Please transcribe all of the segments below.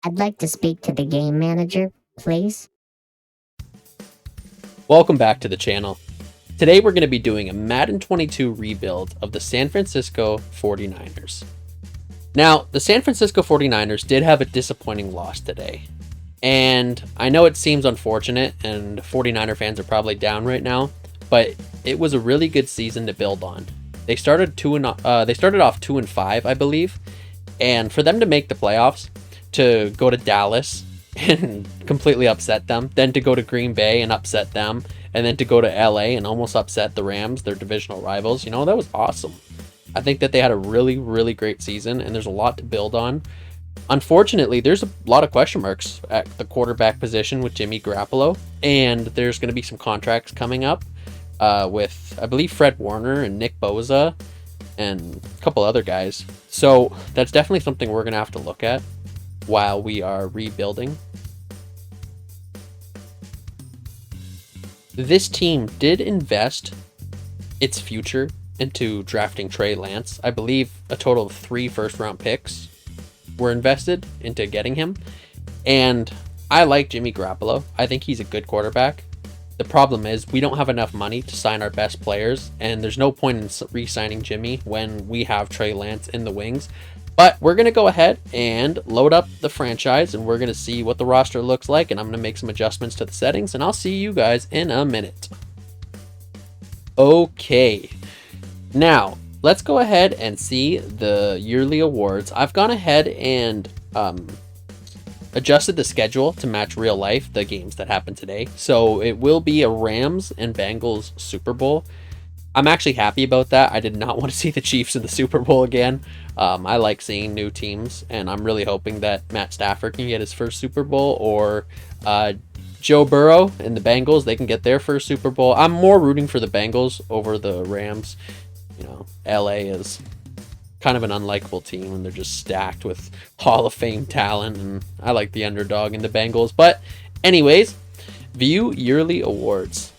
I'd like to speak to the game manager, please. Welcome back to the channel. Today we're going to be doing a Madden 22 rebuild of the San Francisco 49ers. Now, the San Francisco 49ers did have a disappointing loss today. And I know it seems unfortunate and 49er fans are probably down right now, but it was a really good season to build on. They started off 2-5, I believe, and for them to make the playoffs, to go to Dallas and completely upset them, then to go to Green Bay and upset them, and then to go to LA and almost upset the Rams, their divisional rivals, that was awesome. I think that they had a really, really great season, and there's a lot to build on. Unfortunately, there's a lot of question marks at the quarterback position with Jimmy Garoppolo, and there's going to be some contracts coming up with, I believe, Fred Warner and Nick Bosa and a couple other guys. So that's definitely something we're going to have to look at while we are rebuilding. This team did invest its future into drafting Trey Lance. I believe a total of 3 first-round picks were invested into getting him. And I like Jimmy Garoppolo. I think he's a good quarterback. The problem is we don't have enough money to sign our best players, and there's no point in re-signing Jimmy when we have Trey Lance in the wings. But we're going to go ahead and load up the franchise, and we're going to see what the roster looks like, and I'm going to make some adjustments to the settings, and I'll see you guys in a minute. Okay. Now, let's go ahead and see the yearly awards. I've gone ahead and adjusted the schedule to match real life, the games that happened today. So it will be a Rams and Bengals Super Bowl. I'm actually happy about that. I did not want to see the Chiefs in the Super Bowl again. I like seeing new teams, and I'm really hoping that Matt Stafford can get his first Super Bowl, or Joe Burrow and the Bengals, they can get their first Super Bowl. I'm more rooting for the Bengals over the Rams. LA is kind of an unlikable team, and they're just stacked with Hall of Fame talent, and I like the underdog in the Bengals. But anyways, view yearly awards.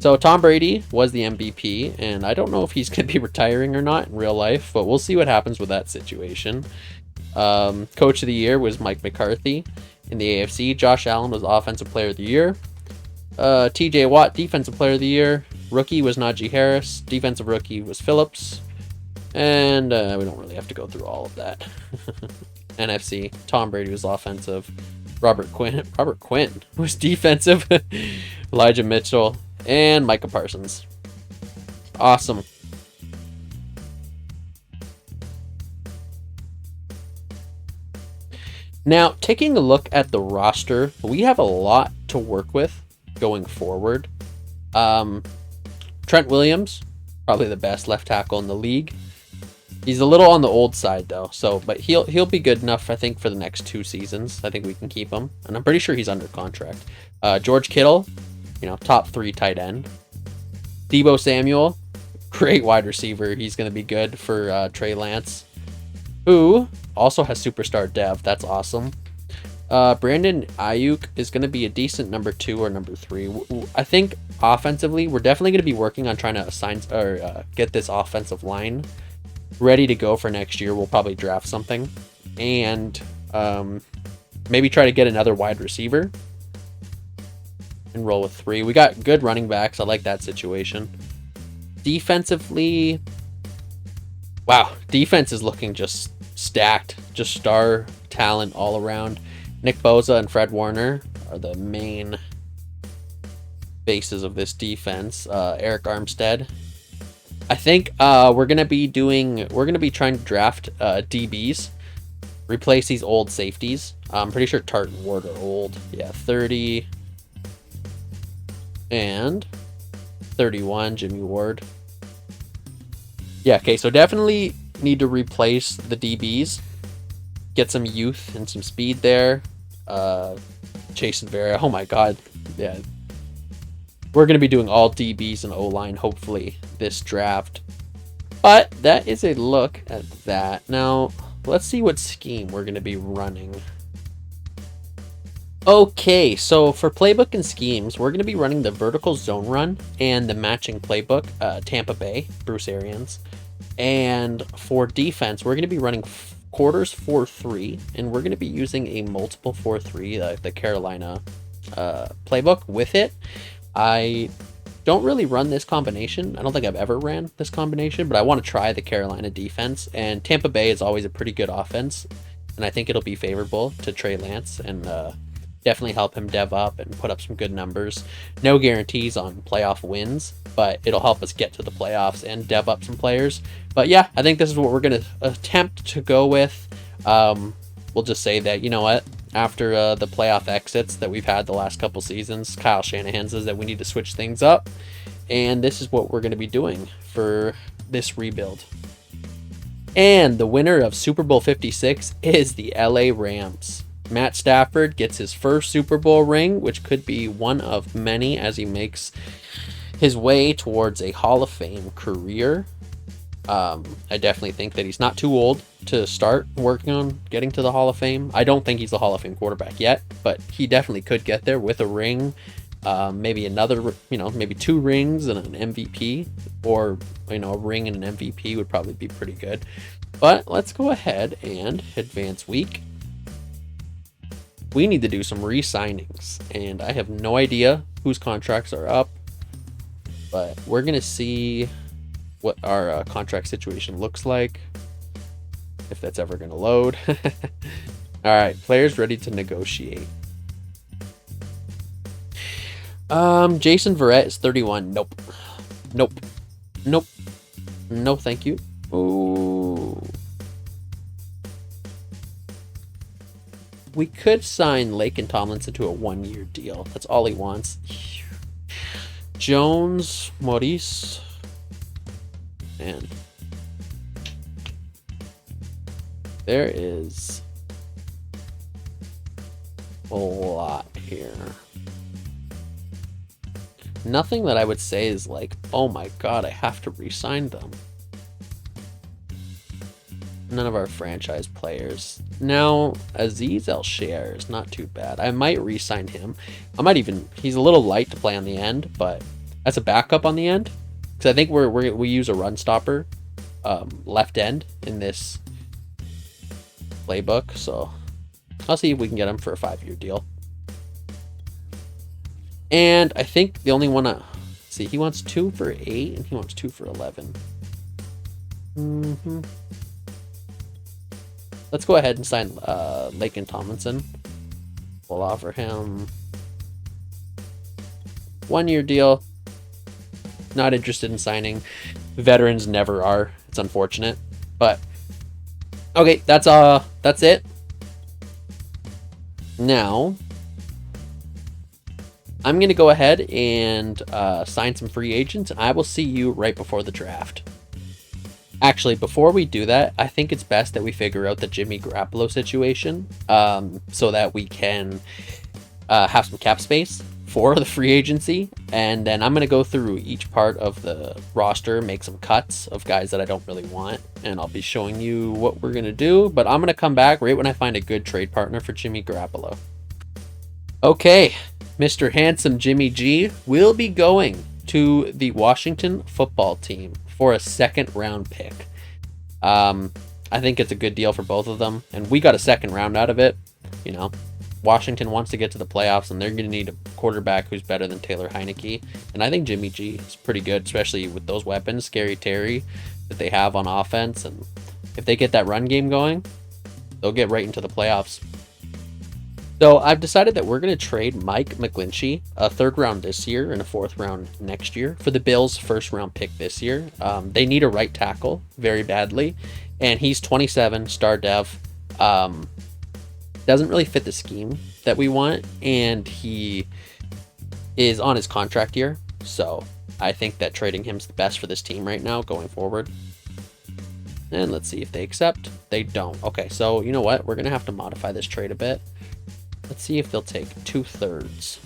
So Tom Brady was the MVP, and I don't know if he's going to be retiring or not in real life, but we'll see what happens with that situation. Coach of the Year was Mike McCarthy. In the AFC, Josh Allen was Offensive Player of the Year. TJ Watt, Defensive Player of the Year. Rookie was Najee Harris. Defensive Rookie was Phillips. And we don't really have to go through all of that. NFC, Tom Brady was offensive. Robert Quinn was defensive. Elijah Mitchell and Micah Parsons. Awesome. Now, taking a look at the roster, we have a lot to work with going forward. Trent Williams, probably the best left tackle in the league. He's a little on the old side though, but he'll be good enough, I think, for the next 2 seasons. I think we can keep him, and I'm pretty sure he's under contract. George Kittle, top 3 tight end. Deebo Samuel, great wide receiver. He's going to be good for Trey Lance, who also has superstar dev. That's awesome. Brandon Ayuk is going to be a decent number 2 or number 3. I think offensively, we're definitely going to be working on trying to assign or get this offensive line ready to go for next year. We'll probably draft something and maybe try to get another wide receiver and roll with 3. We got good running backs. I like that situation. Defensively, wow, defense is looking just stacked, just star talent all around. Nick Bosa and Fred Warner are the main bases of this defense. Eric Armstead. I think we're gonna be trying to draft DBs, replace these old safeties. I'm pretty sure Tart and Ward are old. Yeah, 30 and 31, Jimmy Ward. Yeah, okay, so definitely need to replace the DBs, get some youth and some speed there. Chase and Vera, oh my god, yeah. We're going to be doing all DBs and O-line, hopefully, this draft. But that is a look at that. Now, let's see what scheme we're going to be running. Okay, so for Playbook and Schemes, we're going to be running the vertical zone run and the matching playbook, Tampa Bay, Bruce Arians. And for defense, we're going to be running quarters 4-3, and we're going to be using a multiple 4-3, the Carolina playbook with it. I don't really run this combination. I don't think I've ever ran this combination, but I want to try the Carolina defense, and Tampa Bay is always a pretty good offense, and I think it'll be favorable to Trey Lance and definitely help him dev up and put up some good numbers. No guarantees on playoff wins, but it'll help us get to the playoffs and dev up some players. But yeah, I think this is what we're going to attempt to go with. We'll just say that, you know what, after the playoff exits that we've had the last couple seasons, Kyle Shanahan says that we need to switch things up, and this is what we're going to be doing for this rebuild. And the winner of Super Bowl 56 is the LA Rams. Matt Stafford gets his first Super Bowl ring, which could be one of many as he makes his way towards a Hall of Fame career. I definitely think that he's not too old to start working on getting to the Hall of Fame. I don't think he's the Hall of Fame quarterback yet, but he definitely could get there with a ring, maybe another, maybe 2 rings and an MVP, or, a ring and an MVP would probably be pretty good. But let's go ahead and advance week. We need to do some re-signings, and I have no idea whose contracts are up, but we're going to see what our contract situation looks like, if that's ever going to load. All right, players ready to negotiate. Jason Verrett is 31. Nope. No, thank you. Ooh. We could sign Laken Tomlinson to a 1-year deal. That's all he wants. Jones, Maurice, and there is a lot here. Nothing that I would say is like, oh my god, I have to re-sign them. None of our franchise players. Now, Aziz El-Shair is not too bad. I might re-sign him. He's a little light to play on the end, but as a backup on the end, because I think we use a run stopper left end in this playbook, so I'll see if we can get him for a 5-year deal. And I think the only one, see, he wants 2 for 8 and he wants 2 for 11. Let's go ahead and sign Laken Tomlinson. We'll offer him 1-year deal. Not interested in signing. Veterans never are. It's unfortunate, but okay, that's it. Now, I'm gonna go ahead and sign some free agents, and I will see you right before the draft. Actually, before we do that, I think it's best that we figure out the Jimmy Garoppolo situation, so that we can have some cap space for the free agency. And then I'm going to go through each part of the roster, make some cuts of guys that I don't really want, and I'll be showing you what we're going to do. But I'm going to come back right when I find a good trade partner for Jimmy Garoppolo. Okay, Mr. Handsome Jimmy G will be going to the Washington football team for a 2nd round pick. I think it's a good deal for both of them, and we got a 2nd round out of it. Washington wants to get to the playoffs, and they're going to need a quarterback who's better than Taylor Heineke, and I think Jimmy G is pretty good, especially with those weapons, Scary Terry, that they have on offense, and if they get that run game going, they'll get right into the playoffs. So I've decided that we're going to trade Mike McGlinchey, a 3rd round this year and a 4th round next year, for the Bills' 1st round pick this year. They need a right tackle very badly, and he's 27, star dev. Doesn't really fit the scheme that we want, and he is on his contract year, so I think that trading him's the best for this team right now going forward. And let's see if they accept. They don't. Okay, so you know what? We're going to have to modify this trade a bit. Let's see if they'll take 2/3.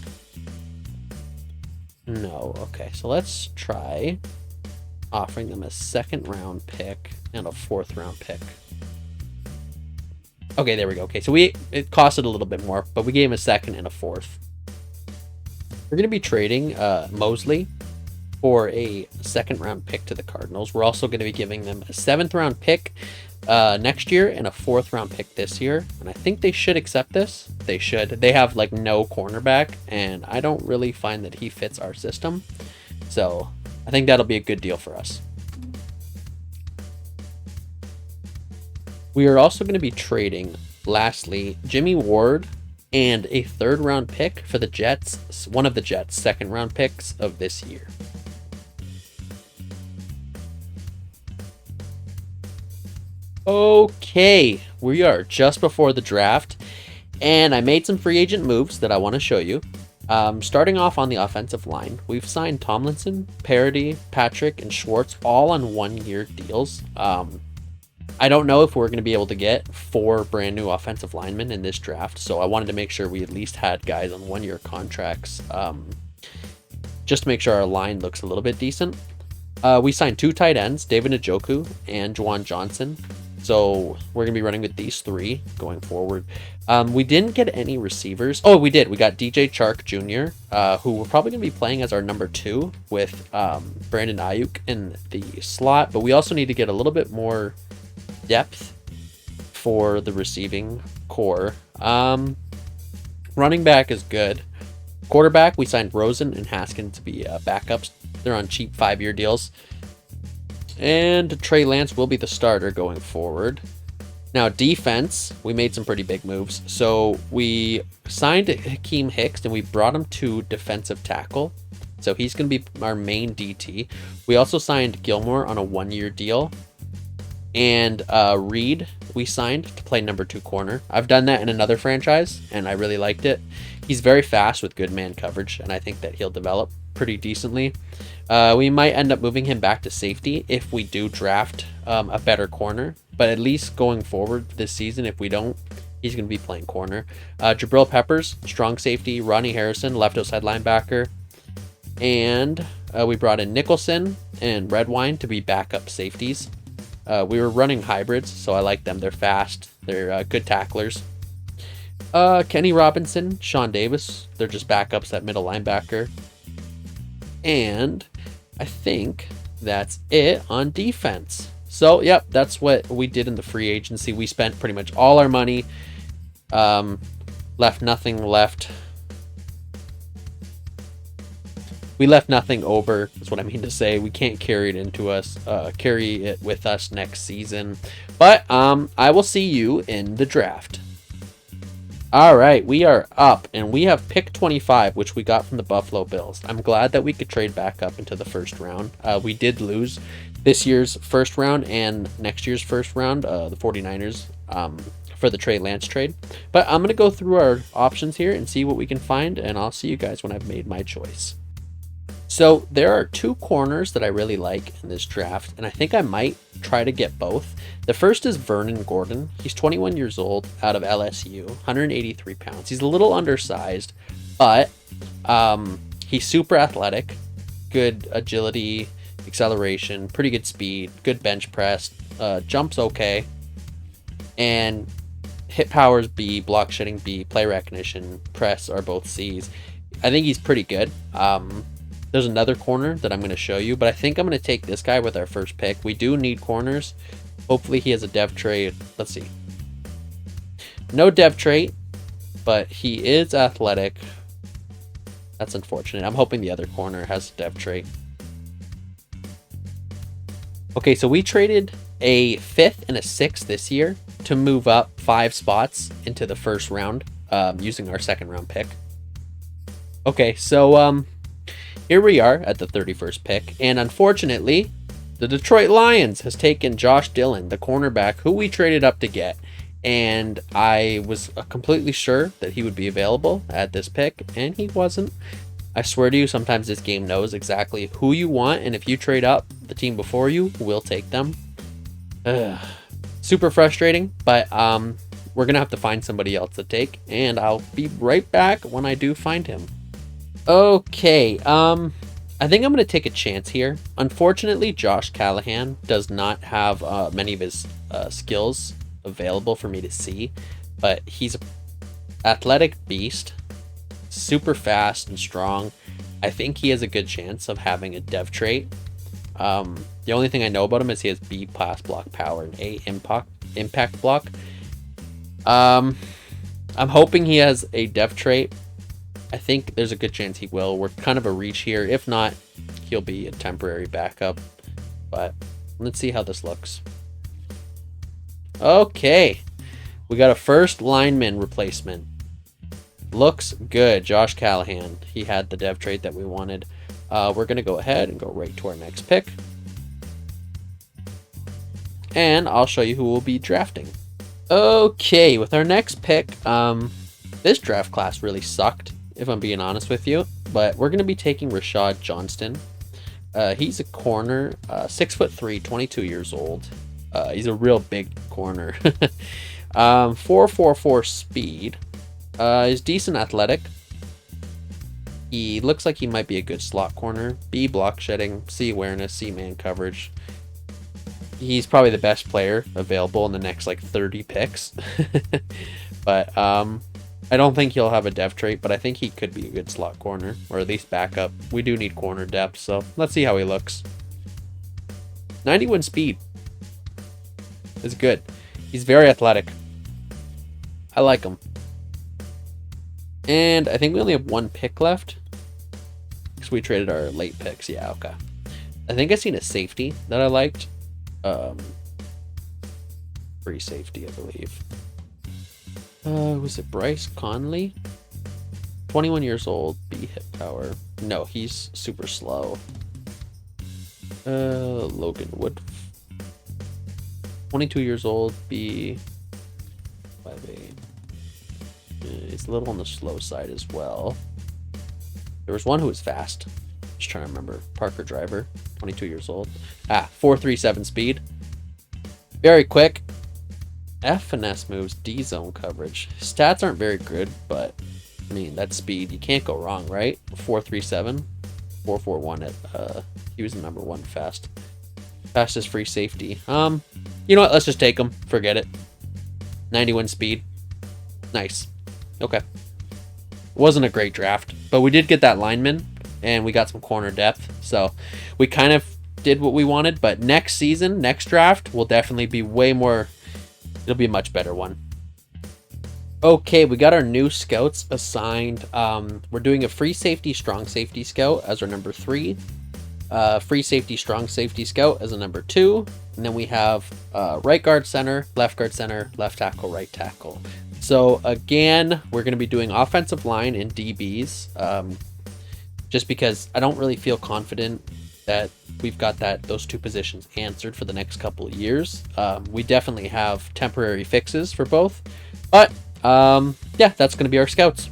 No. Okay, so let's try offering them a 2nd round pick and a 4th round pick. Okay, there we go. Okay, so it costed a little bit more, but we gave him a 2nd and a 4th. We're going to be trading Mosley for a 2nd round pick to the Cardinals. We're also going to be giving them a 7th round pick next year and a 4th round pick this year. And I think they should accept this. They should. They have like no cornerback, and I don't really find that he fits our system. So I think that'll be a good deal for us. We are also going to be trading, lastly, Jimmy Ward and a 3rd round pick for the Jets, one of the Jets' 2nd round picks of this year. Okay, we are just before the draft, and I made some free agent moves that I want to show you. Starting off on the offensive line, we've signed Tomlinson, Parody, Patrick, and Schwartz all on 1-year deals. I don't know if we're going to be able to get 4 brand new offensive linemen in this draft, so I wanted to make sure we at least had guys on 1-year contracts, just to make sure our line looks a little bit decent. We signed 2 tight ends, David Njoku and Juwan Johnson. So we're going to be running with these 3 going forward. We didn't get any receivers. Oh, we did. We got DJ Chark Jr., who we're probably going to be playing as our number 2 with Brandon Ayuk in the slot. But we also need to get a little bit more depth for the receiving core. Running back is good. Quarterback, we signed Rosen and Haskins to be backups. They're on cheap 5-year deals. And Trey Lance will be the starter going forward. Now, defense, we made some pretty big moves. So we signed Hakeem Hicks and we brought him to defensive tackle. So he's going to be our main DT. We also signed Gilmore on a 1-year deal. And Reed, we signed to play number 2 corner. I've done that in another franchise, and I really liked it. He's very fast with good man coverage, and I think that he'll develop pretty decently. We might end up moving him back to safety if we do draft a better corner. But at least going forward this season, if we don't, he's going to be playing corner. Jabril Peppers, strong safety. Ronnie Harrison, left outside linebacker. And we brought in Nicholson and Redwine to be backup safeties. We were running hybrids, so I like them. They're fast. They're good tacklers. Kenny Robinson, Sean Davis, they're just backups at middle linebacker. And I think that's it on defense. So, yep, that's what we did in the free agency. We spent pretty much all our money. Left nothing left. We left nothing over, is what I mean to say. We can't carry it with us next season. But I will see you in the draft. All right, we are up, and we have pick 25, which we got from the Buffalo Bills. I'm glad that we could trade back up into the first round. We did lose this year's first round and next year's first round, the 49ers, for the Trey Lance trade. But I'm going to go through our options here and see what we can find, and I'll see you guys when I've made my choice. So there are 2 corners that I really like in this draft, and I think I might try to get both. The first is Vernon Gordon. He's 21 years old, out of LSU, 183 pounds. He's a little undersized, but he's super athletic, good agility, acceleration, pretty good speed, good bench press, jumps okay, and hit powers B, block shedding B, play recognition, press are both C's. I think he's pretty good. There's another corner that I'm going to show you, but I think I'm going to take this guy with our first pick. We do need corners. Hopefully he has a dev trait. Let's see. No dev trait, but he is athletic. That's unfortunate. I'm hoping the other corner has a dev trait. Okay, so we traded a 5th and a 6th this year to move up 5 spots into the first round using our 2nd round pick. Okay, so here we are at the 31st pick, and unfortunately, the Detroit Lions has taken Josh Dillon, the cornerback, who we traded up to get, and I was completely sure that he would be available at this pick, and he wasn't. I swear to you, sometimes this game knows exactly who you want, and if you trade up, the team before you will take them. Super frustrating, but we're going to have to find somebody else to take, and I'll be right back when I do find him. Okay, I think I'm going to take a chance here. Unfortunately, Josh Callahan does not have many of his skills available for me to see, but he's an athletic beast, super fast and strong, I think he has a good chance of having a dev trait. The only thing I know about him is he has B pass block power and A impact block. I'm hoping he has a dev trait. I think there's a good chance he will. We're kind of a reach here. If not, he'll be a temporary backup. But let's see how this looks. Okay. We got a first lineman replacement. Looks good. Josh Callahan. He had the dev trait that we wanted. We're going to go ahead and go right to our next pick. And I'll show you who we'll be drafting. Okay, with our next pick, this draft class really sucked, if I'm being honest with you. But we're going to be taking Rashad Johnston. He's a corner, 6'3", 22 years old. He's a real big corner. 4.44 speed. He's decent athletic. He looks like he might be a good slot corner. B block shedding, C awareness, C man coverage. He's probably the best player available in the next like 30 picks. But I don't think he'll have a dev trait, but I think he could be a good slot corner, or at least backup. We do need corner depth, so let's see how he looks. 91 speed is good. He's very athletic. I like him. And I think we only have one pick left, because we traded our late picks. Yeah, okay. I think I seen a safety that I liked. Free safety, I believe. Was it Bryce Conley? 21 years old, B hit power. No, he's super slow. Logan Wood. 22 years old, B 5'8". He's a little on the slow side as well. There was one who was fast. Just trying to remember. Parker Driver, 22 years old. 4.37 speed. Very quick. F finesse moves, D zone coverage. Stats aren't very good, but I mean, that's speed. You can't go wrong, right? 4.37. 4.41 at he was the number one fastest free safety. You know what? Let's just take him. Forget it. 91 speed. Nice. Okay. Wasn't a great draft, but we did get that lineman and we got some corner depth. So we kind of did what we wanted, but next season, next draft will definitely be way more. It'll be a much better one. Okay, we got our new scouts assigned. We're doing a free safety, strong safety scout as our number 3. Free safety, strong safety scout as a number 2. And then we have right guard center, left tackle, right tackle. So again, we're going to be doing offensive line and DBs, just because I don't really feel confident that we've got those two positions answered for the next couple of years. We definitely have temporary fixes for both, but yeah, that's going to be our scouts.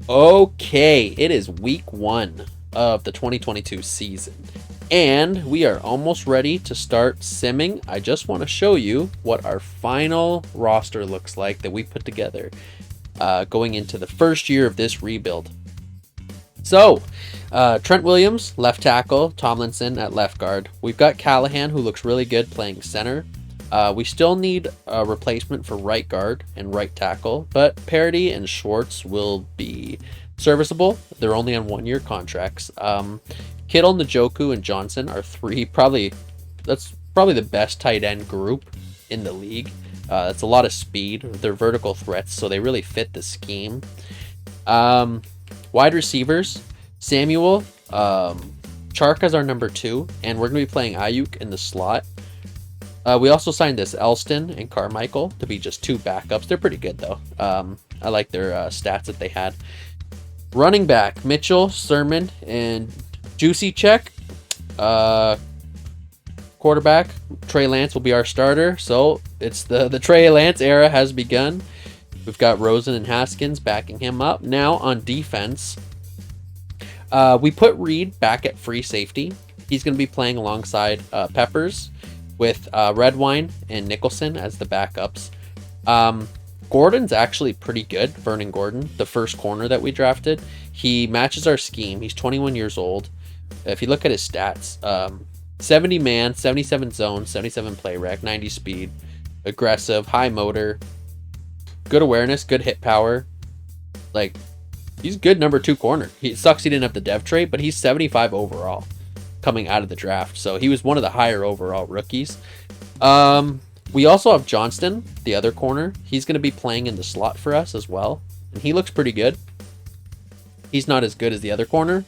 Okay, it is week 1 of the 2022 season, and we are almost ready to start simming. I just want to show you what our final roster looks like that we put together going into the first year of this rebuild. So, Trent Williams, left tackle, Tomlinson at left guard. We've got Callahan, who looks really good playing center. We still need a replacement for right guard and right tackle, but Parody and Schwartz will be serviceable. They're only on 1-year contracts. Kittle, Njoku, and Johnson are 3. That's probably the best tight end group in the league. That's a lot of speed. They're vertical threats, so they really fit the scheme. Wide receivers, Samuel, Chark as our number 2, and we're going to be playing Ayuk in the slot. We also signed this Elston and Carmichael to be just 2 backups. They're pretty good, though. I like their stats that they had. Running back, Mitchell, Sermon, and Juicy Check. Quarterback, Trey Lance will be our starter. So it's the Trey Lance era has begun. We've got Rosen and Haskins backing him up. Now on defense, we put Reed back at free safety. He's going to be playing alongside Peppers with Redwine and Nicholson as the backups. Gordon's actually pretty good. Vernon Gordon, the first corner that we drafted. He matches our scheme. He's 21 years old. If you look at his stats, 70 man, 77 zone, 77 play rec, 90 speed, aggressive, high motor, good awareness, good hit power. Like, He's good number 2 corner. He sucks he didn't have the dev trait, but he's 75 overall coming out of the draft. So he was one of the higher overall rookies. We also have Johnston, the other corner. He's going to be playing in the slot for us as well. And he looks pretty good. He's not as good as the other corner,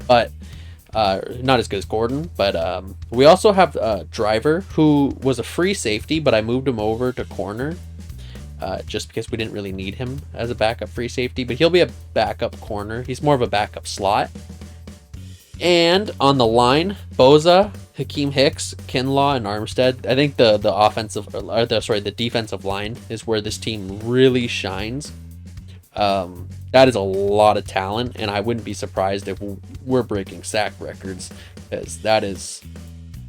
but not as good as Gordon. But we also have Driver, who was a free safety, but I moved him over to corner just because we didn't really need him as a backup free safety. But he'll be a backup corner. He's more of a backup slot. And on the line, Boza, Hakeem Hicks, Kinlaw, and Armstead. I think the defensive line is where this team really shines. That is a lot of talent, and I wouldn't be surprised if we're breaking sack records, because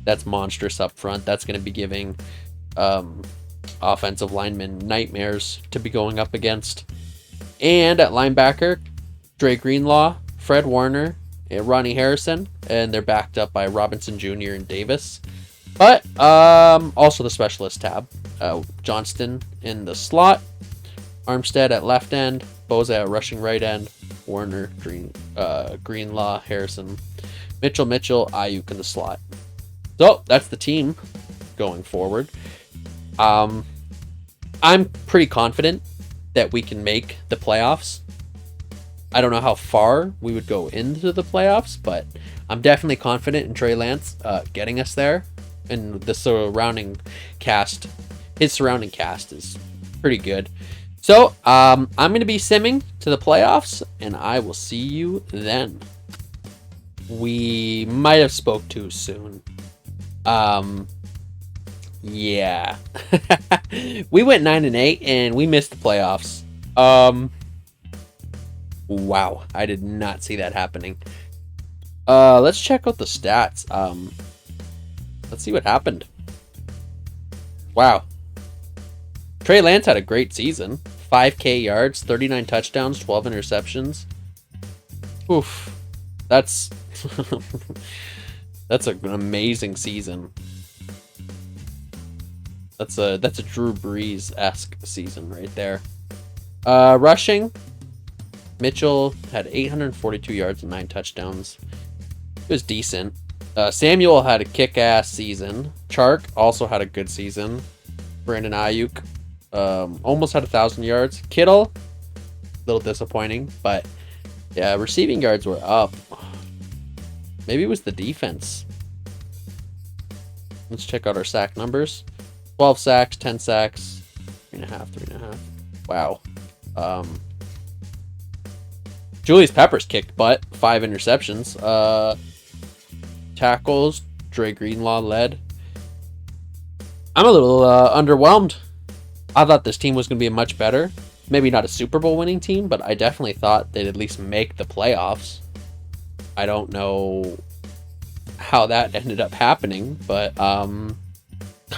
that's monstrous up front. That's going to be giving offensive linemen nightmares to be going up against. And at linebacker, Dre Greenlaw, Fred Warner, and Ronnie Harrison, and they're backed up by Robinson Jr. and Davis. But also the specialist tab, Johnston in the slot, Armstead at left end, Boza at rushing right end, Warner, Greenlaw, Harrison, Mitchell, Ayuk in the slot. So that's the team going forward. I'm pretty confident that we can make the playoffs. I don't know how far we would go into the playoffs, but I'm definitely confident in Trey Lance getting us there. And the surrounding cast, his surrounding cast is pretty good. So I'm going to be simming to the playoffs, and I will see you then. We might have spoke too soon. Yeah. We went 9-8, and we missed the playoffs. Wow, I did not see that happening. Let's check out the stats. Let's see what happened. Wow. Trey Lance had a great season. 5K yards, 39 touchdowns, 12 interceptions. Oof. That's that's an amazing season. That's a Drew Brees-esque season right there. Rushing, Mitchell had 842 yards and 9 touchdowns. It was decent. Samuel had a kick-ass season. Chark also had a good season. Brandon Ayuk almost had 1,000 yards. Kittle, a little disappointing, but yeah, receiving yards were up. Maybe it was the defense. Let's check out our sack numbers. 12 sacks, 10 sacks, 3.5. Wow. Julius Peppers kicked butt. 5 interceptions. Tackles, Dre Greenlaw led. I'm a little underwhelmed. I thought this team was going to be much better. Maybe not a Super Bowl winning team, but I definitely thought they'd at least make the playoffs. I don't know how that ended up happening, but all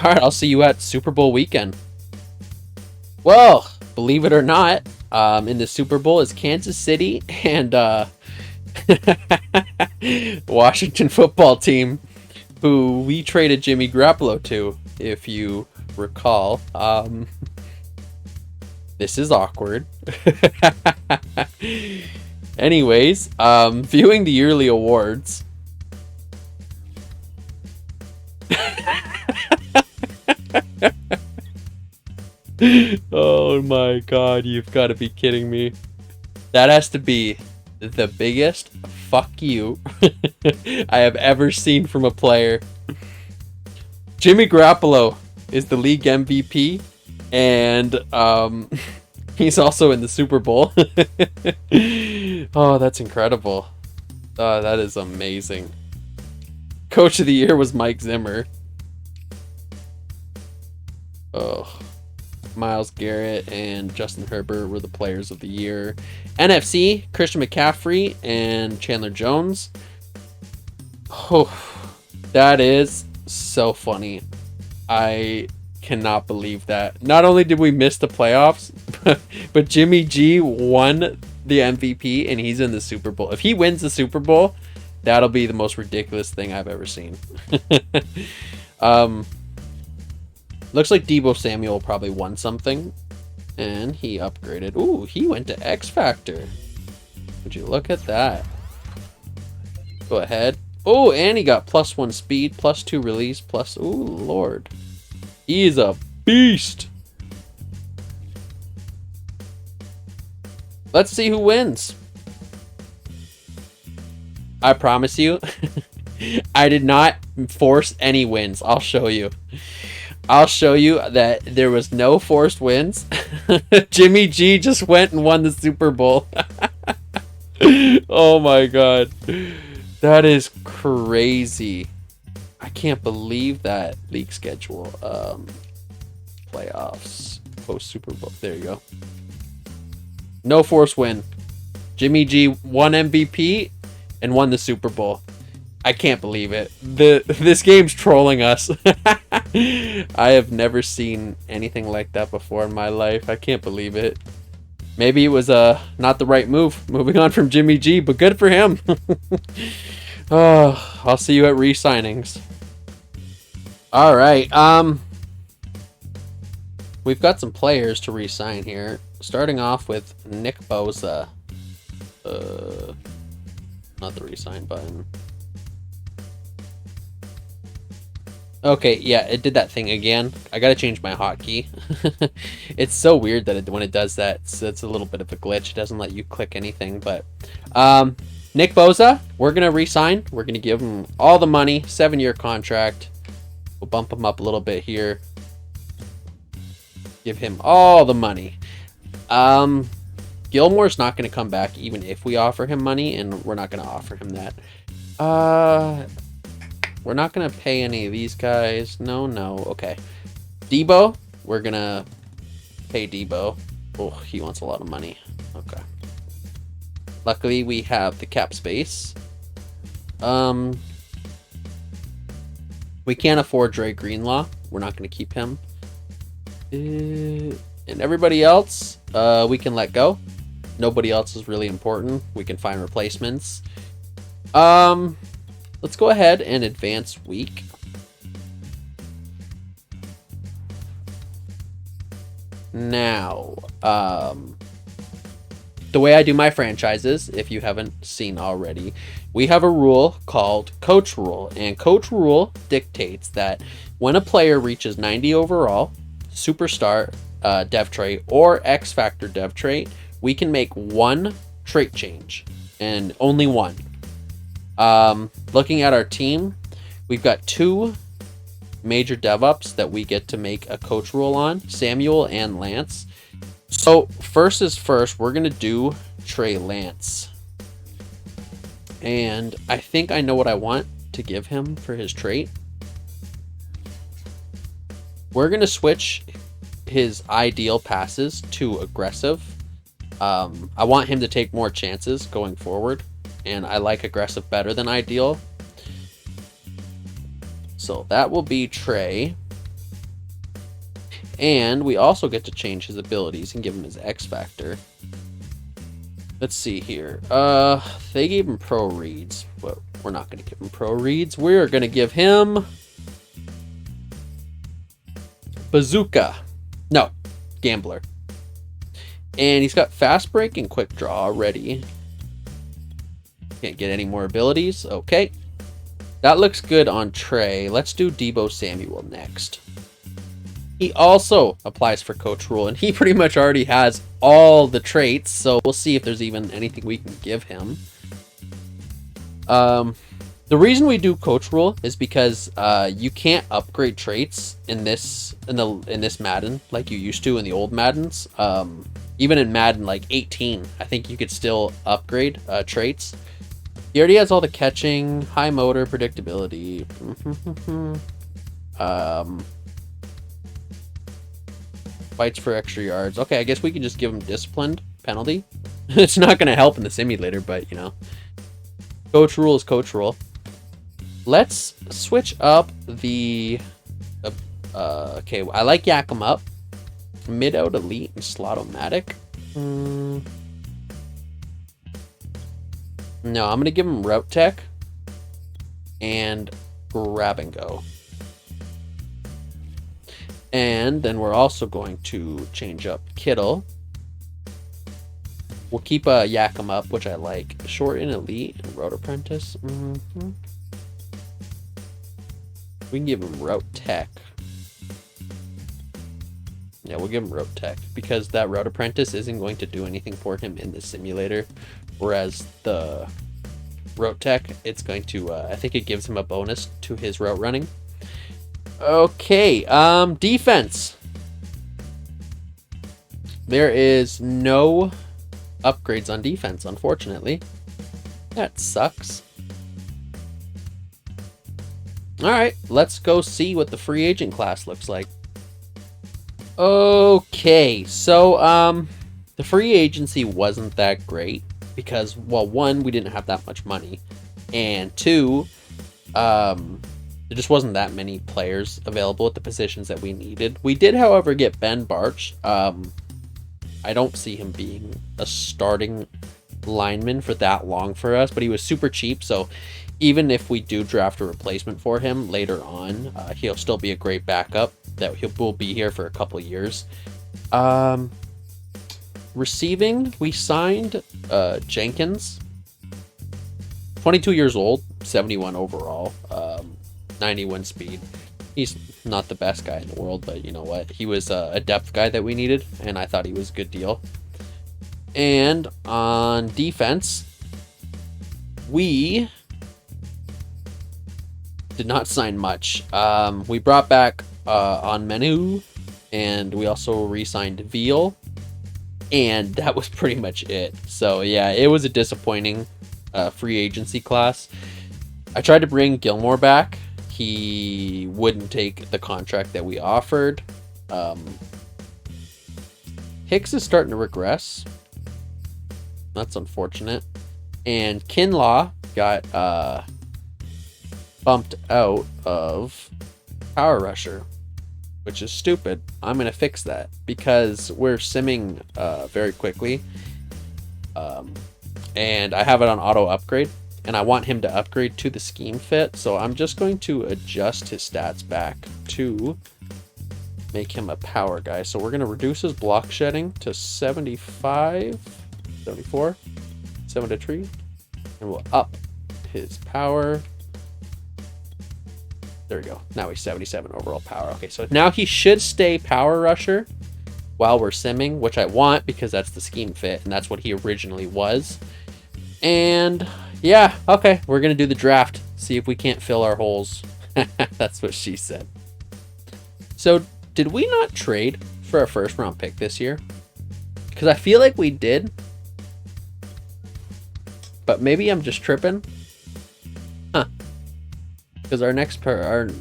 right, I'll see you at Super Bowl weekend. Well, believe it or not, in the Super Bowl is Kansas City and Washington football team, who we traded Jimmy Garoppolo to, if you recall. This is awkward. Anyways, viewing the yearly awards. Oh my god, you've got to be kidding me. That has to be the biggest fuck you I have ever seen from a player. Jimmy Garoppolo is the league MVP, and he's also in the Super Bowl. Oh, that's incredible. That is amazing. Coach of the year was Mike Zimmer. Oh, Myles Garrett and Justin Herbert were the players of the year. NFC, Christian McCaffrey and Chandler Jones. Oh, that is so funny. I cannot believe that. Not only did we miss the playoffs, but Jimmy G won the MVP and he's in the Super Bowl. If he wins the Super Bowl, that'll be the most ridiculous thing I've ever seen. Looks like Deebo Samuel probably won something, and he upgraded. Ooh, he went to X Factor. Would you look at that? Go ahead. Oh, and he got +1 speed, +2 release, plus... Oh, Lord. He is a beast. Let's see who wins. I promise you, I did not force any wins. I'll show you. I'll show you that there was no forced wins. Jimmy G just went and won the Super Bowl. Oh my god. That is crazy. I can't believe that league schedule. Playoffs. Post Super Bowl. There you go. No forced win. Jimmy G won MVP and won the Super Bowl. I can't believe it. This game's trolling us. I have never seen anything like that before in my life. I can't believe it. Maybe it was not the right move. Moving on from Jimmy G, but good for him. Oh, I'll see you at re-signings. All right. We've got some players to re-sign here. Starting off with Nick Bosa. Not the re-sign button. Okay, yeah, it did that thing again. I gotta change my hotkey. It's so weird that when it does that, it's a little bit of a glitch. It doesn't let you click anything, but... Nick Bosa, we're gonna re-sign. We're gonna give him all the money, 7-year contract. We'll bump him up a little bit here. Give him all the money. Gilmore's not gonna come back even if we offer him money, and we're not gonna offer him that. We're not going to pay any of these guys. No. Okay. Debo. We're going to pay Debo. Oh, he wants a lot of money. Okay. Luckily, we have the cap space. We can't afford Dre Greenlaw. We're not going to keep him. And everybody else, we can let go. Nobody else is really important. We can find replacements. Let's go ahead and advance week. Now, the way I do my franchises, if you haven't seen already, we have a rule called Coach Rule. And Coach Rule dictates that when a player reaches 90 overall, Superstar dev trait, or X Factor dev trait, we can make one trait change. And only one. Looking at our team, we've got 2 major dev-ups that we get to make a coach rule on, Samuel and Lance. So first is first, we're going to do Trey Lance. And I think I know what I want to give him for his trait. We're going to switch his ideal passes to aggressive. I want him to take more chances going forward. And I like aggressive better than ideal. So that will be Trey. And we also get to change his abilities and give him his X Factor. Let's see here. They gave him pro reads, but we're not going to give him pro reads. We're going to give him Bazooka. No, Gambler. And he's got fast break and quick draw already. Can't get any more abilities. Okay. That looks good on Trey. Let's do Debo Samuel next. He also applies for Coach Rule, and he pretty much already has all the traits, so we'll see if there's even anything we can give him. The reason we do Coach Rule is because you can't upgrade traits in this Madden like you used to in the old Maddens. Even in Madden like 18, I think you could still upgrade traits. He already has all the catching, high motor, predictability. Fights for extra yards. Okay, I guess we can just give him disciplined penalty. It's not going to help in the simulator, but, you know. Coach Rule is Coach Rule. Let's switch up the... okay, I like Yak 'em Up. Mid-out Elite and Slot-O-Matic. No, I'm going to give him Route Tech and Grab and Go. And then we're also going to change up Kittle. We'll keep Yakum up, which I like. Short and elite and road apprentice. We can give him route tech. Yeah, we'll give him road tech because that road apprentice isn't going to do anything for him in the simulator, whereas the road tech, it's going to I think it gives him a bonus to his route running. Okay, defense. There is no upgrades on defense, unfortunately. That sucks. All right, let's go see what the free agent class looks like. Okay, so the free agency wasn't that great because, well, one, we didn't have that much money, and two, there just wasn't that many players available at the positions that we needed. We did, however, get Ben Barch. I don't see him being a starting lineman for that long for us, but he was super cheap, so even if we do draft a replacement for him later on, he'll still be a great backup that will be here for a couple of years. Receiving, we signed Jenkins, 22 years old, 71 overall, 91 speed. He's not the best guy in the world, but you know what? He was a depth guy that we needed, and I thought he was a good deal. And on defense, we did not sign much. We brought back on Menu, and we also re-signed Veal, and that was pretty much it. So yeah, it was a disappointing free agency class. I tried to bring Gilmore back. He wouldn't take the contract that we offered. Hicks is starting to regress. That's unfortunate. And Kinlaw got bumped out of Power Rusher, which is stupid. I'm going to fix that because we're simming very quickly. And I have it on auto upgrade, and I want him to upgrade to the scheme fit. So I'm just going to adjust his stats back to make him a power guy. So we're going to reduce his block shedding to 75, 74, 73, and we'll up his power. There we go. Now he's 77 overall power. Okay, so now he should stay power rusher while we're simming, which I want because that's the scheme fit, and that's what he originally was. And yeah, okay, we're going to do the draft. See if we can't fill our holes. That's what she said. So did we not trade for a first round pick this year? Because I feel like we did. But maybe I'm just tripping. Huh. Because our next our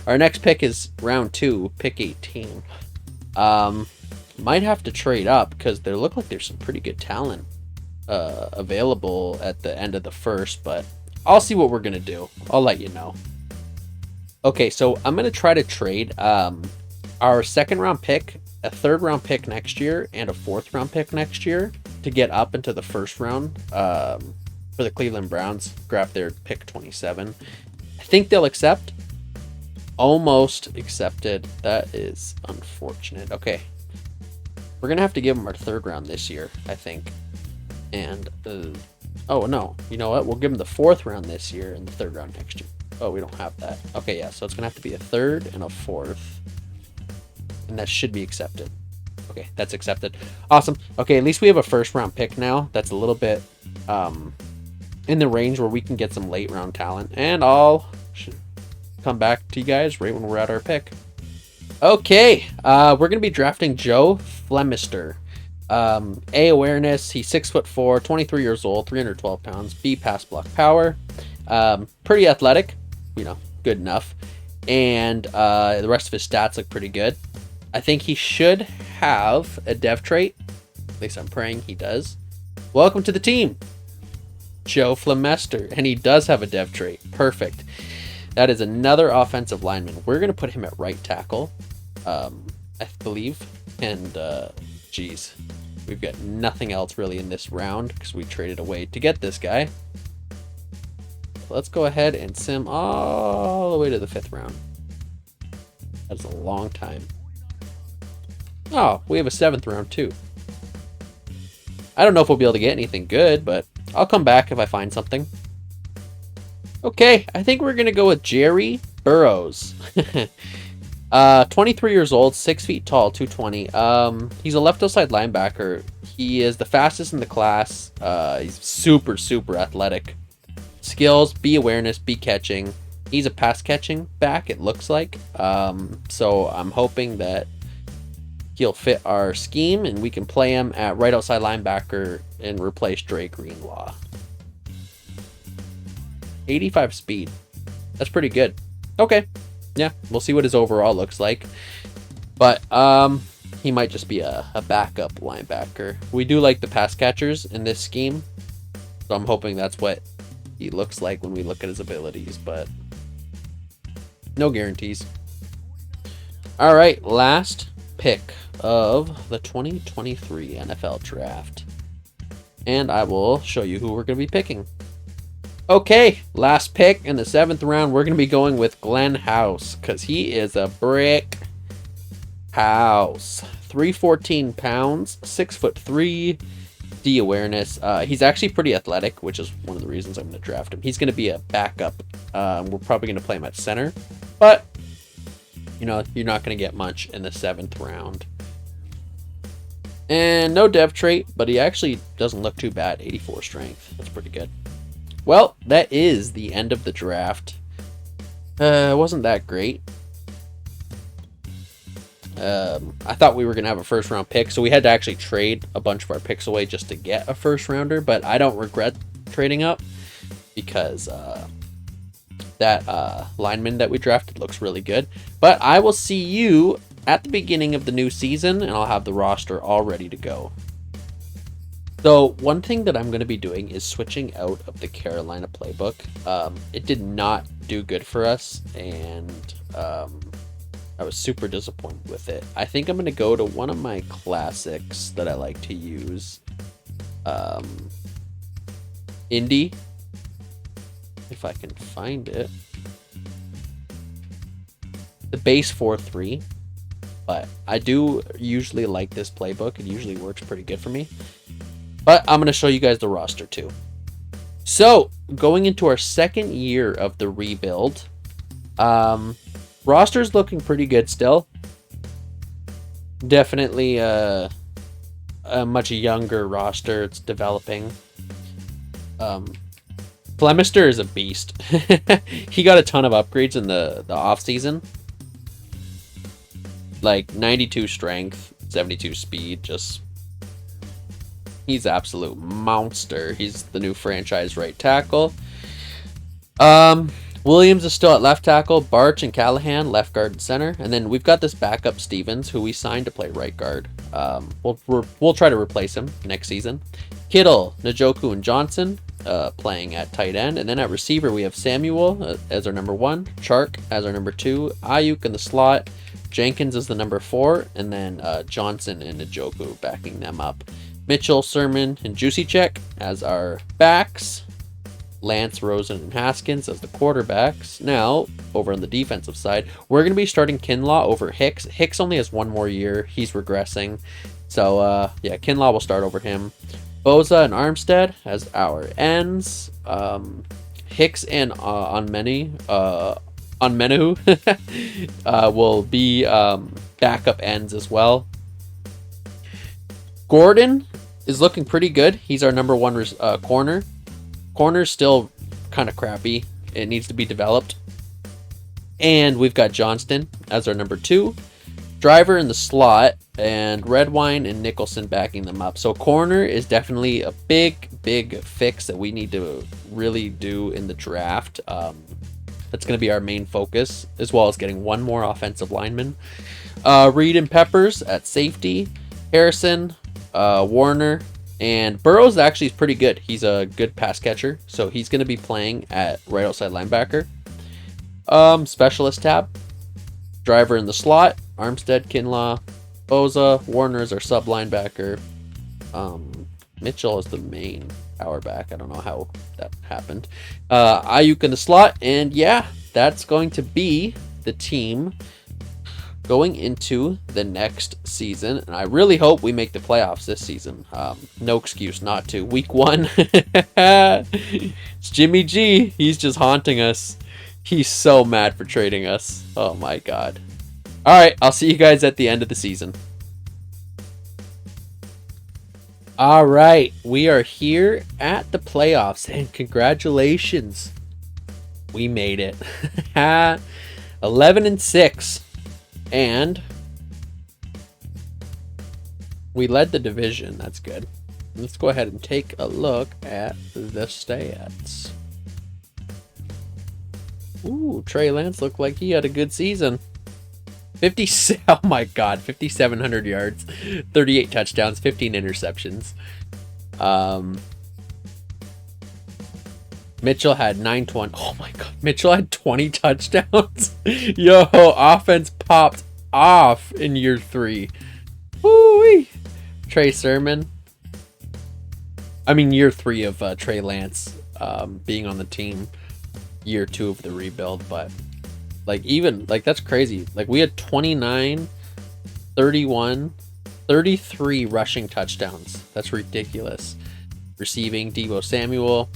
next pick is round 2, pick 18. Might have to trade up because there look like there's some pretty good talent available at the end of the first, but I'll see what we're gonna do. I'll let you know. Okay, so I'm gonna try to trade our second round pick, a third round pick next year, and a fourth round pick next year to get up into the first round for the Cleveland Browns. Grab their pick 27. I think they'll accept. Almost accepted. That is unfortunate. Okay, we're gonna have to give them our third round this year, I think. And oh no, you know what? We'll give them the fourth round this year and the third round next year. Oh, we don't have that. Okay, yeah, so it's gonna have to be a third and a fourth, and that should be accepted. Okay, that's accepted. Awesome. Okay, at least we have a first round pick now. That's a little bit in the range where we can get some late round talent, and I'll come back to you guys right when we're at our pick. Okay, we're gonna be drafting Joe Flemister. A, awareness. He's 6'4", 23 years old, 312 pounds. B, pass block power. Pretty athletic, you know, good enough. And the rest of his stats look pretty good. I think he should have a dev trait. At least I'm praying he does. Welcome to the team, Joe Flemister. And he does have a dev trait. Perfect. That is another offensive lineman. We're going to put him at right tackle, I believe. And, geez, we've got nothing else really in this round because we traded away to get this guy. Let's go ahead and sim all the way to the 5th round. That's a long time. Oh, we have a 7th round too. I don't know if we'll be able to get anything good, but I'll come back if I find something. Okay, I think we're going to go with Jerry Burrows. 23 years old, 6 feet tall, 220. He's a left outside linebacker. He is the fastest in the class. He's super, super athletic. Skills, B awareness, B catching. He's a pass catching back, it looks like. So I'm hoping that he'll fit our scheme and we can play him at right outside linebacker and replace Dre Greenlaw. 85 speed. That's pretty good. Okay. Yeah, we'll see what his overall looks like. But he might just be a backup linebacker. We do like the pass catchers in this scheme. So I'm hoping that's what he looks like when we look at his abilities, but no guarantees. All right, last pick of the 2023 NFL Draft. And I will show you who we're going to be picking. Okay, last pick in the 7th round, we're going to be going with Glenn House because he is a brick house. 314 pounds, 6'3", D awareness. He's actually pretty athletic, which is one of the reasons I'm going to draft him. He's going to be a backup. We're probably going to play him at center, but you know, you're not going to get much in the 7th round. And no dev trait, but he actually doesn't look too bad. 84 strength. That's pretty good. Well, that is the end of the draft. It wasn't that great. I thought we were going to have a first round pick, so we had to actually trade a bunch of our picks away just to get a first rounder, but I don't regret trading up because that lineman that we drafted looks really good. But I will see you at the beginning of the new season, and I'll have the roster all ready to go. So one thing that I'm going to be doing is switching out of the Carolina playbook. It did not do good for us, and I was super disappointed with it. I think I'm going to go to one of my classics that I like to use. Indy. If I can find it. The base 4-3. But I do usually like this playbook. It usually works pretty good for me. But I'm going to show you guys the roster too. So, going into our 2nd year of the rebuild. Roster's looking pretty good still. Definitely a much younger roster. It's developing. Flemister is a beast. He got a ton of upgrades in the off season. Like 92 strength, 72 speed, just he's absolute monster. He's the new franchise right tackle. Williams is still at left tackle. Barch and Callahan left guard and center, and then we've got this backup Stevens who we signed to play right guard. We'll try to replace him next season. Kittle, Njoku, and Johnson playing at tight end, and then at receiver we have Samuel as our number 1, Chark as our number 2, Ayuk in the slot, Jenkins is the number 4, and then Johnson and Njoku backing them up. Mitchell, Sermon, and Juszczyk as our backs. Lance, Rosen, and Haskins as the quarterbacks. Now, over on the defensive side, we're going to be starting Kinlaw over Hicks. Hicks only has 1 more year. He's regressing. So, yeah, Kinlaw will start over him. Boza and Armstead as our ends. Hicks and Onmenu will be backup ends as well. Gordon is looking pretty good. He's our number 1 corner. Corner's still kind of crappy. It needs to be developed. And we've got Johnston as our number 2. Driver in the slot, and Redwine and Nicholson backing them up. So corner is definitely a big fix that we need to really do in the draft. That's going to be our main focus, as well as getting 1 more offensive lineman. Reed and Peppers at safety. Harrison, Warner, and Burrows actually is pretty good. He's a good pass catcher, so he's going to be playing at right outside linebacker. Specialist tab. Driver in the slot. Armstead, Kinlaw, Boza. Warner is our sub linebacker. Mitchell is the main power back. I don't know how that happened. Ayuk in the slot, and yeah, that's going to be the team going into the next season, and I really hope we make the playoffs this season. No excuse not to. Week 1, it's Jimmy G. He's just haunting us. He's so mad for trading us. Oh my god. All right, I'll see you guys at the end of the season. All right, we are here at the playoffs, and congratulations, we made it. 11-6, and we led the division. That's good. Let's go ahead and take a look at the stats. Ooh, Trey Lance looked like he had a good season. Oh my god, 5,700 yards, 38 touchdowns, 15 interceptions. Mitchell had 920. Oh my god, Mitchell had 20 touchdowns. Yo, offense popped off in year 3. Woo-wee. Trey Sermon. I mean, year 3 of Trey Lance being on the team. Year 2 of the rebuild, but like, even like, that's crazy. Like, we had 29, 31, 33 rushing touchdowns. That's ridiculous. Receiving, Deebo Samuel.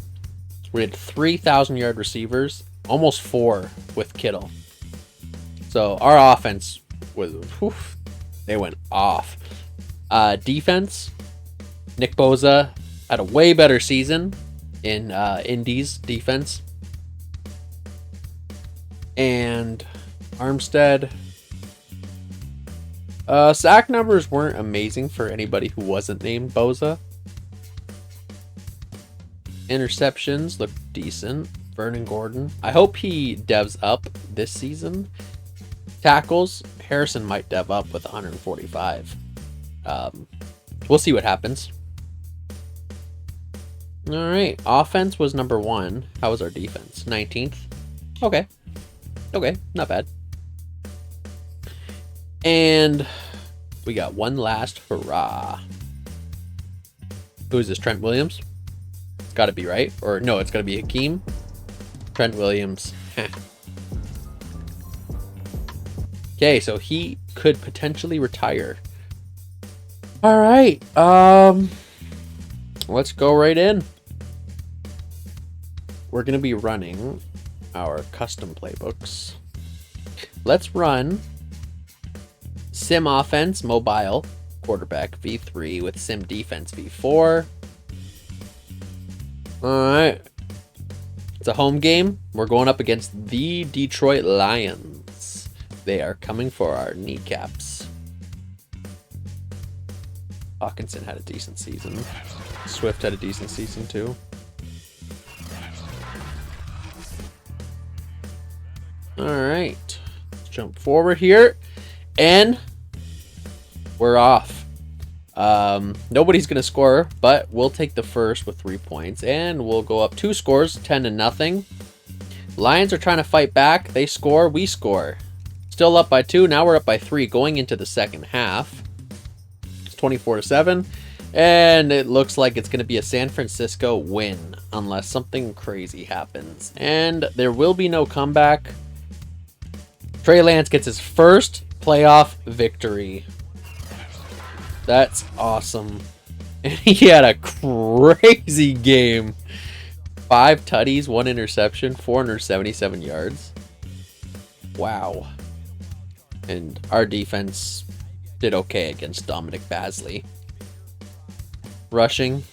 We had 3,000 yard receivers, almost 4 with Kittle. So our offense was, they went off. Defense, Nick Bosa had a way better season in Indy's defense. And Armstead, sack numbers weren't amazing for anybody who wasn't named Bosa. Interceptions look decent. Vernon Gordon, I hope he devs up this season. Tackles, Harrison might dev up with 145. We'll see what happens. All right, offense was number 1. How was our defense? 19th. Okay, not bad. And we got one last hurrah. Who is this? Trent Williams? It's got to be, right? Or no, it's got to be Hakeem. Trent Williams. Okay, so he could potentially retire. All right. Let's go right in. We're going to be running our custom playbooks. Let's run Sim Offense Mobile Quarterback V3 with Sim Defense V4. Alright. It's a home game. We're going up against the Detroit Lions. They are coming for our kneecaps. Hawkinson had a decent season. Swift had a decent season too. Alright, let's jump forward here, and we're off. Nobody's going to score, but we'll take the first with 3 points, and we'll go up 2 scores, 10-0. Lions are trying to fight back. They score, we score. Still up by 2, now we're up by 3 going into the second half. It's 24-7, and it looks like it's going to be a San Francisco win, unless something crazy happens. And there will be no comeback. Trey Lance gets his first playoff victory. That's awesome. And he had a crazy game. 5 tutties, 1 interception, 477 yards. Wow. And our defense did okay against Dominic Basley. Rushing,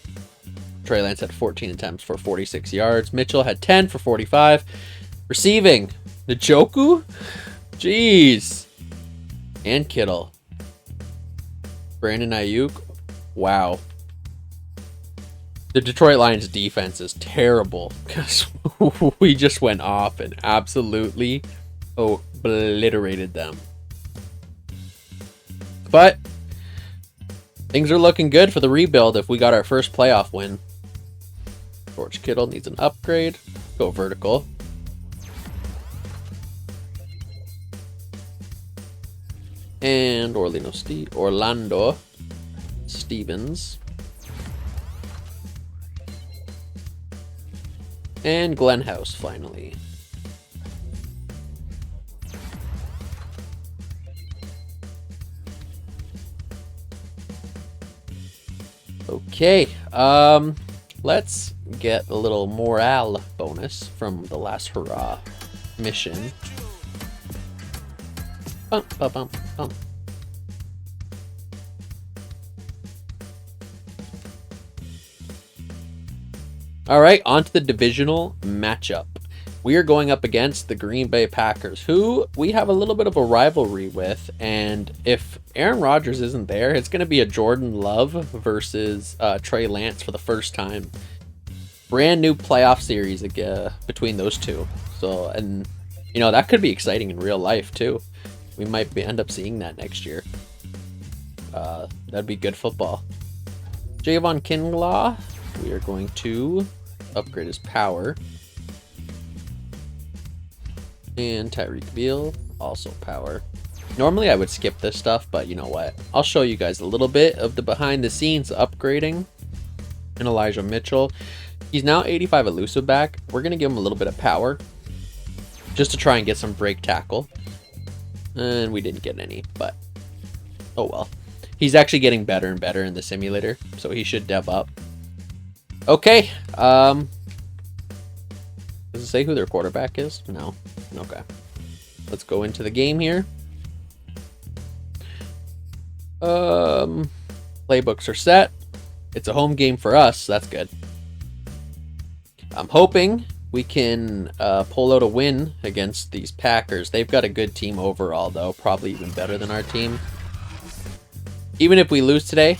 Trey Lance had 14 attempts for 46 yards. Mitchell had 10 for 45. Receiving, Njoku? Jeez. And Kittle. Brandon Ayuk. Wow. The Detroit Lions defense is terrible because we just went off and absolutely obliterated them. But things are looking good for the rebuild if we got our first playoff win. George Kittle needs an upgrade. Go vertical. And Orlando Stevens. And Glenn House, finally. Okay, let's get a little morale bonus from the last hurrah mission. Bump, bump, bump, bump. All right, on to the divisional matchup. We are going up against the Green Bay Packers, who we have a little bit of a rivalry with. And if Aaron Rodgers isn't there, it's going to be a Jordan Love versus Trey Lance for the first time. Brand new playoff series between those two. So, and you know, that could be exciting in real life too. We might end up seeing that next year. That'd be good football. Javon Kinlaw, we are going to upgrade his power. And Tyreek Beal, also power. Normally I would skip this stuff, but you know what? I'll show you guys a little bit of the behind the scenes upgrading. And Elijah Mitchell. He's now 85 elusive back. We're going to give him a little bit of power. Just to try and get some break tackle. And we didn't get any, but oh well. He's actually getting better and better in the simulator, so he should dev up. Okay. Does it say who their quarterback is? No. Okay. Let's go into the game here. Playbooks are set. It's a home game for us, so that's good. I'm hoping we can pull out a win against these Packers. They've got a good team overall, though. Probably even better than our team. Even if we lose today,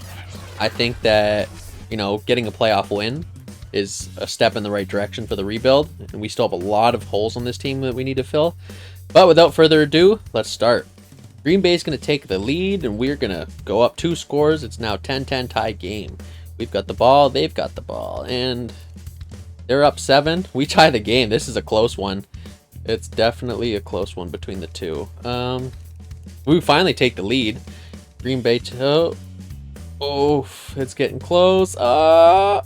I think that, you know, getting a playoff win is a step in the right direction for the rebuild. And we still have a lot of holes on this team that we need to fill. But without further ado, let's start. Green Bay is going to take the lead, and we're going to go up 2 scores. It's now 10-10 tie game. We've got the ball. They've got the ball. And they're up 7. We tie the game. This is a close one. It's definitely a close one between the two. We finally take the lead. Green Bay to... Oh, it's getting close. Oh,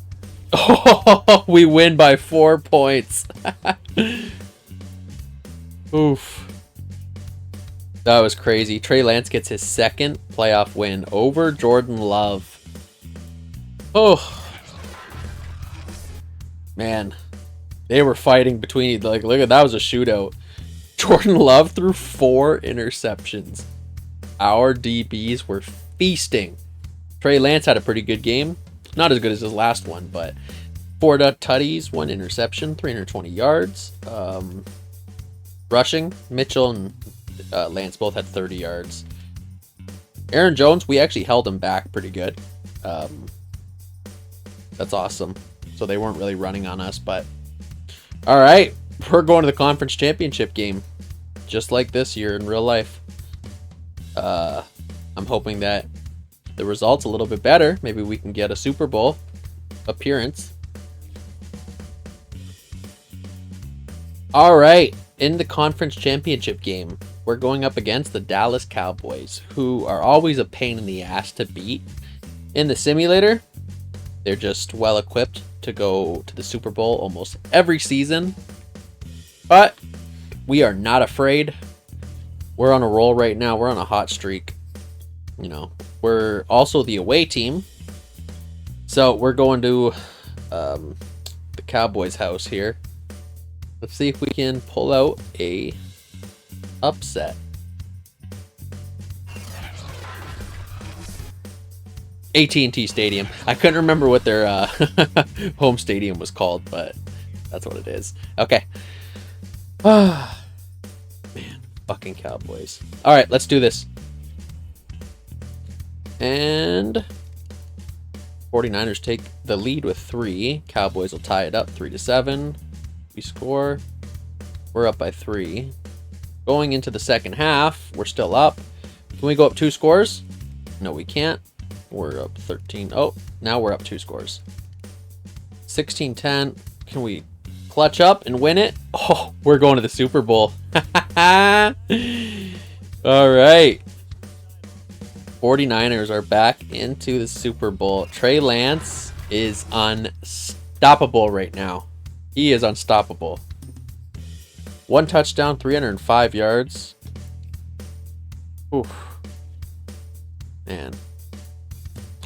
we win by 4 points. Oof. That was crazy. Trey Lance gets his second playoff win over Jordan Love. Oh. Man. They were fighting between, like, look at that, was a shootout. Jordan Love threw 4 interceptions. Our DBs were feasting. Trey Lance had a pretty good game. Not as good as his last one, but 4 tutties, 1 interception, 320 yards. Rushing, Mitchell and Lance both had 30 yards. Aaron Jones, we actually held him back pretty good. That's awesome. So they weren't really running on us, but all right, we're going to the conference championship game, just like this year in real life. I'm hoping that the result's a little bit better. Maybe we can get a Super Bowl appearance. All right, in the conference championship game, we're going up against the Dallas Cowboys, who are always a pain in the ass to beat. In the simulator, they're just well equipped to go to the Super Bowl almost every season. But we are not afraid. We're on a roll right now. We're on a hot streak. You know, we're also the away team. So we're going to the Cowboys' house here. Let's see if we can pull out a upset. AT&T Stadium. I couldn't remember what their home stadium was called, but that's what it is. Okay. Man, fucking Cowboys. All right, let's do this. And 49ers take the lead with 3. Cowboys will tie it up 3-7. We score. We're up by 3. Going into the second half, we're still up. Can we go up 2 scores? No, we can't. We're up 13. Oh, now we're up 2 scores. 16-10. Can we clutch up and win it? Oh, we're going to the Super Bowl. All right. 49ers are back into the Super Bowl. Trey Lance is unstoppable right now. He is unstoppable. 1 touchdown, 305 yards. Oof. Man.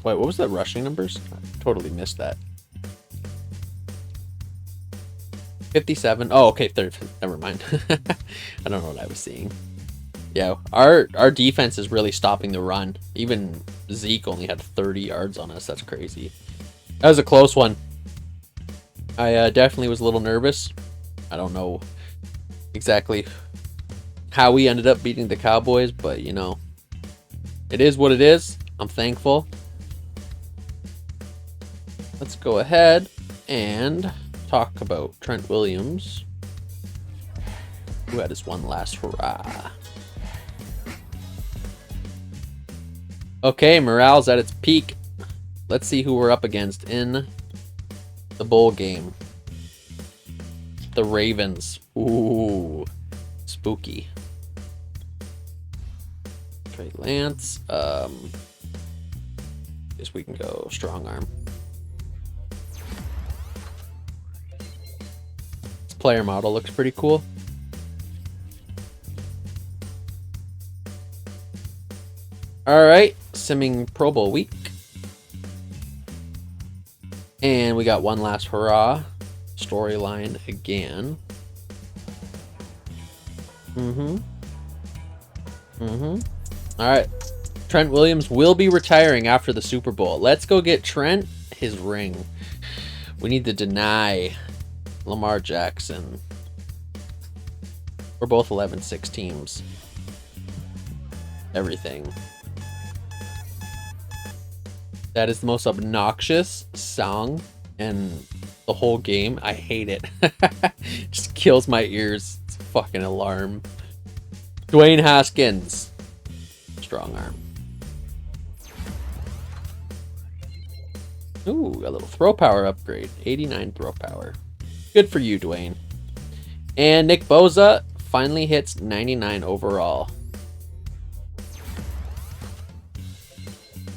Wait, what was the rushing numbers? I totally missed that. 57. Oh, okay, 30. Never mind. I don't know what I was seeing. Yeah, our defense is really stopping the run. Even Zeke only had 30 yards on us. That's crazy. That was a close one. I definitely was a little nervous. I don't know exactly how we ended up beating the Cowboys, but you know, it is what it is. I'm thankful. Let's go ahead and talk about Trent Williams, who had his one last hurrah. Okay, morale's at its peak. Let's see who we're up against in the bowl game. The Ravens. Ooh, spooky. Trey Lance. Guess we can go strong arm. This player model looks pretty cool. All right, simming Pro Bowl week. And we got one last hurrah storyline again. All right. Trent Williams will be retiring after the Super Bowl. Let's go get Trent his ring. We need to deny Lamar Jackson. We're both 11-6 teams. Everything. That is the most obnoxious song in the whole game. I hate it. Just kills my ears. It's a fucking alarm. Dwayne Haskins. Strong arm. Ooh, a little throw power upgrade. 89 throw power. Good for you, Dwayne. And Nick Bosa finally hits 99 overall.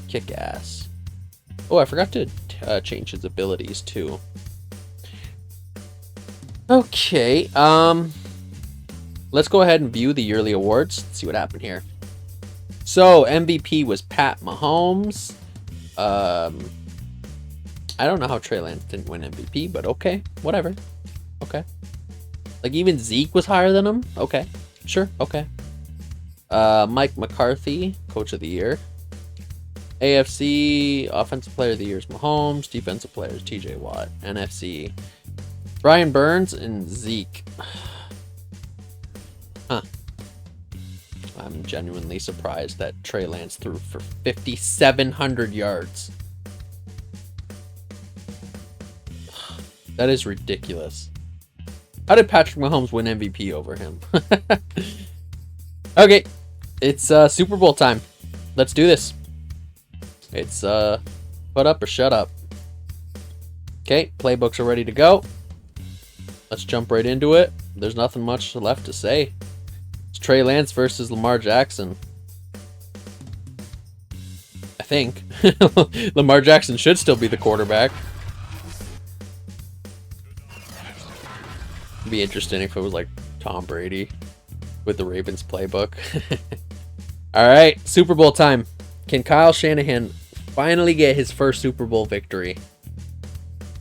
Kick ass. Oh, I forgot to change his abilities too. Okay, let's go ahead and view the yearly awards. Let's see what happened here. So MVP was Pat Mahomes. I don't know how Trey Lance didn't win MVP, but okay, whatever. Okay, like even Zeke was higher than him. Okay, sure, okay. Mike McCarthy, Coach of the Year. AFC Offensive Player of the Year is Mahomes. Defensive Player is TJ Watt. NFC Brian Burns and Zeke. Huh. I'm genuinely surprised that Trey Lance threw for 5,700 yards. That is ridiculous. How did Patrick Mahomes win MVP over him? Okay, it's Super Bowl time. Let's do this. It's put up or shut up. Okay, playbooks are ready to go. Let's jump right into it. There's nothing much left to say. It's Trey Lance versus Lamar Jackson. I think. Lamar Jackson should still be the quarterback. It'd be interesting if it was like Tom Brady with the Ravens playbook. All right, Super Bowl time. Can Kyle Shanahan finally get his first Super Bowl victory?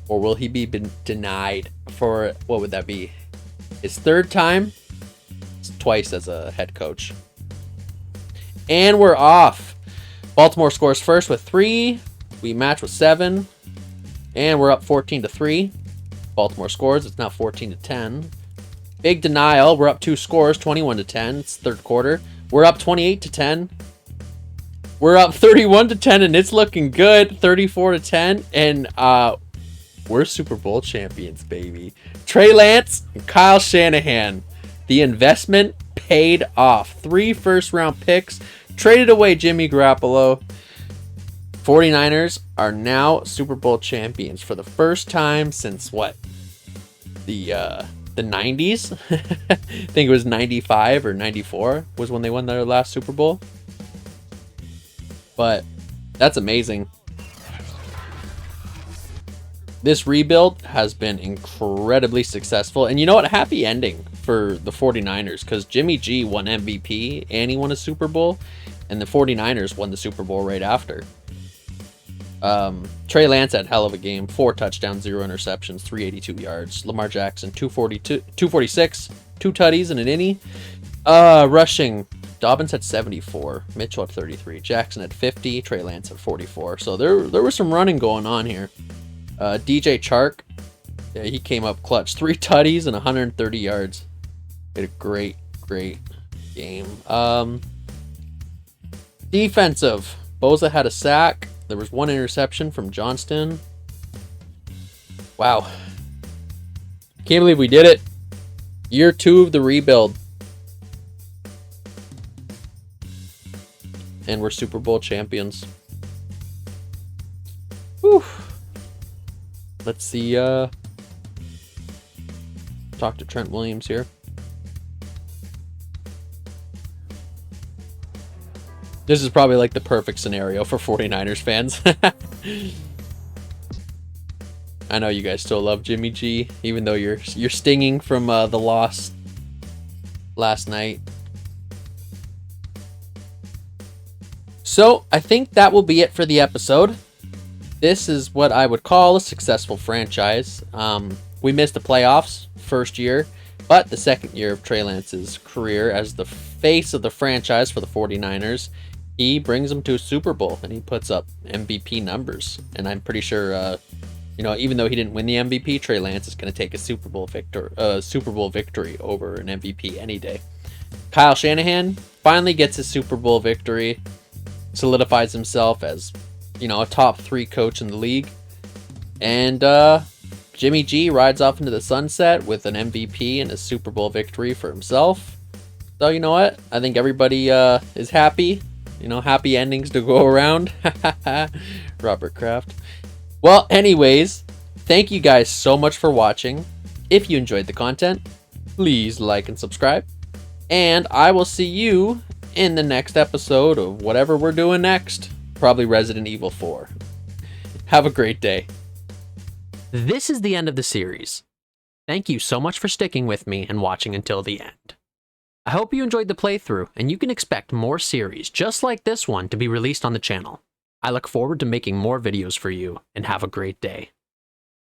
Or will he be denied for, what would that be? His third time? It's twice as a head coach. And we're off. Baltimore scores first with 3. We match with 7. And we're up 14-3. Baltimore scores. It's now 14-10. Big denial. We're up 2 scores, 21-10. It's third quarter. We're up 28-10. We're up 31-10, and it's looking good. 34-10, and we're Super Bowl champions, baby. Trey Lance and Kyle Shanahan. The investment paid off. 3 first-round picks. Traded away Jimmy Garoppolo. 49ers are now Super Bowl champions for the first time since what? The 90s? I think it was 95 or 94 was when they won their last Super Bowl. But that's amazing. This rebuild has been incredibly successful. And you know what? Happy ending for the 49ers, because Jimmy G won MVP and he won a Super Bowl. And the 49ers won the Super Bowl right after. Trey Lance had hell of a game. 4 touchdowns, 0 interceptions, 382 yards. Lamar Jackson, 246, 2 tutties and an innie. Rushing, Dobbins had 74, Mitchell had 33, Jackson had 50, Trey Lance had 44. So there was some running going on here. DJ Chark, yeah, he came up clutch. 3 tutties and 130 yards. He had a great game. Defensive, Boza had a sack. There was 1 interception from Johnston. Wow. Can't believe we did it. Year 2 of the rebuild. And we're Super Bowl champions. Whew. Let's see, talk to Trent Williams here. This is probably like the perfect scenario for 49ers fans. I know you guys still love Jimmy G, even though you're stinging from the loss last night. So I think that will be it for the episode. This is what I would call a successful franchise. We missed the playoffs first year, but the second year of Trey Lance's career as the face of the franchise for the 49ers, he brings them to a Super Bowl and he puts up MVP numbers. And I'm pretty sure, even though he didn't win the MVP, Trey Lance is going to take a Super Bowl victory over an MVP any day. Kyle Shanahan finally gets his Super Bowl victory, solidifies himself as, a top 3 coach in the league. And Jimmy G rides off into the sunset with an MVP and a Super Bowl victory for himself. So you know what? I think everybody is happy. Happy endings to go around. Robert Kraft. Well, anyways, thank you guys so much for watching. If you enjoyed the content, please like and subscribe. And I will see you in the next episode of whatever we're doing next. Probably Resident Evil 4. Have a great day. This is the end of the series. Thank you so much for sticking with me and watching until the end. I hope you enjoyed the playthrough, and you can expect more series just like this one to be released on the channel. I look forward to making more videos for you, and have a great day.